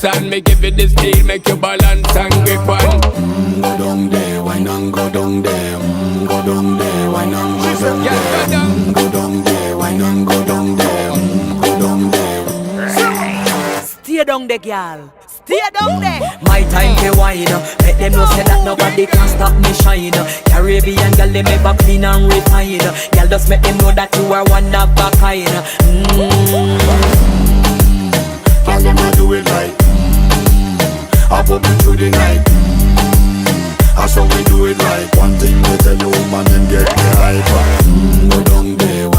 and me give it the steel, make you balance and grip on. Go down there, why not go down there? Go down there, why not go down there? Go down there, why not go down there? Go down there. Stay down there, girl. Stay down there. My time to wine, make them know say that nobody can stop me shine. Caribbean girl, they make up clean and refine. Girl, just make them know that you are one of a kind. All them a do it right. I pop it through the night. That's how we do it right. One thing we tell you, woman, and get the hype. Go down there,